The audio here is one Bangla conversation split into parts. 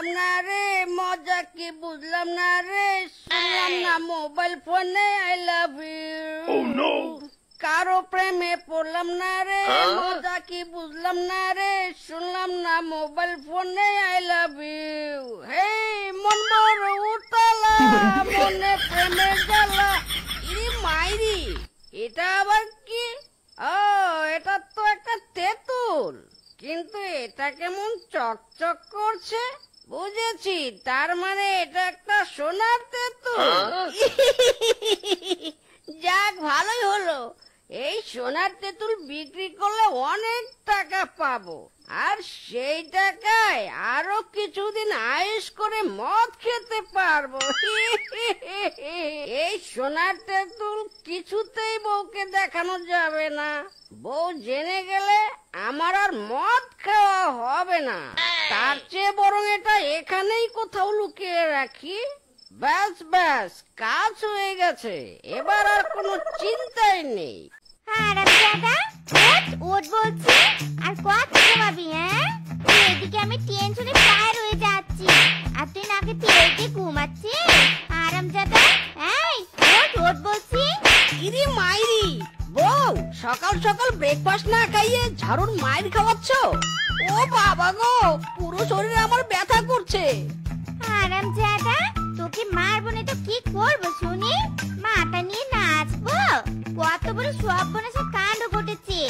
বুঝলাম না রে, মজা কি বুঝলাম না রে, শুনলাম না মোবাইল ফোনে আই লাভ ইউ। কারো প্রেমে পড়লাম না রে, মজা কি বুঝলাম না রে, শুনলাম না মোবাইল ফোনে আই লাভ ইউ। হে মন বড় উতলা, মনে প্রেমের জ্বালা। ইরে মাইরি, এটা আবার কি? ও, এটা তো একটা তেঁতুল, কিন্তু এটা কেমন চকচক করছে। বুঝেছি, তার মানে এটা একটা সোনার তেঁতুল। যাক, ভালোই হলো। এই সোনার তেঁতুল বিক্রি করলে অনেক টাকা পাবো, আর সেই টাকায় আরো কিছুদিন আয়েশ করে মদ খেতে পারবো। এই সোনার তেঁতুল কিছুতেই বউকে দেখানো যাবে না। বউ জেনে গেলে আমার আর মদ খাওয়া হবে না। তার চেয়ে বরং এটা এখানেই কোথাও লুকিয়ে রাখি। ব্যাস ব্যাস, কাজ হয়ে গেছে, এবার আর কোনো চিন্তাই নেই। ওট বলছি, আর কত ঘুমাবি? হ্যাঁ, এদিকে আমি টেনশনে প্রায় রয়ে যাচ্ছি, আর তুই নাকি তেলকে ঘুমাচ্ছিস। আরামজাদা, এই ওট বলছি। ইরি মাইরি, বউ সকাল সকাল ব্রেকফাস্ট না খাইয়ে ঝাড়ুর মাইর খাওয়াচ্ছ? ও বাবা গো, পুরো শরীরে আমার ব্যথা করছে। আরামজাদা, তোকে মারবো না তো কি করবো শুনি? মাথা নিয়ে নাচবো? কত বড় সব বনেছে কাণ্ড ঘটেছে,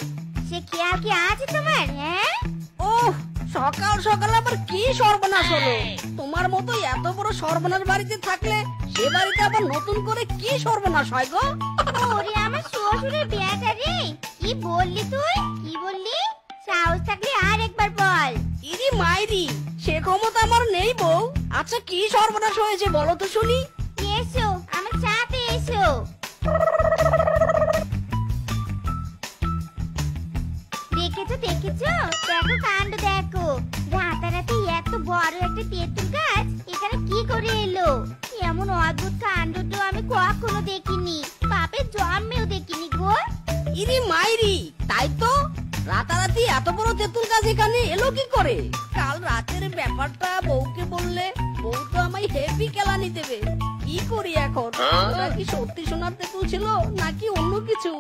সে খেয়াল কি আছে তোমার? হ্যাঁ, ওহ, সকাল সকাল আবার কি সর্বনাশ হলো? তোমার মতো এত বড় সর্বনাশ বাড়িতে থাকলে সে বাড়িতে আবার নতুন করে কি সর্বনাশ হয় গো? ওরে আমার শ্বশুরের বেটা রে, কি বললি তুই? কি বললি? সাহস থাকলে আর একবার বল। ইরি মাইরি, সে ক্ষমতা আমার নেই বউ। আচ্ছা, কি সর্বনাশ হয়েছে বলো তো শুনি। এসো আমার সাথে এসো। দেখেছো দেখেছো, দেখো কাণ্ড দেখো। রাতারাতি এত বড় একটা তেঁতুল গাছ এখানে কি করে এলো? এমন অদ্ভুত কাণ্ড তো আমি কখনো দেখিনি, বাপের জন্মেও দেখিনি গো। ইরি মাইরি, তাই তো, রাতারাতি এত বড় তেঁতুল গাছ এখানে এলো কি করে? কাল রাতের ব্যাপারটা বউকে বললে বউ তো আমায় হেভি কেলানি দেবে। কি করি এখন? ওটা কি সত্যি সোনার তেঁতুল ছিল নাকি অন্য কিছু?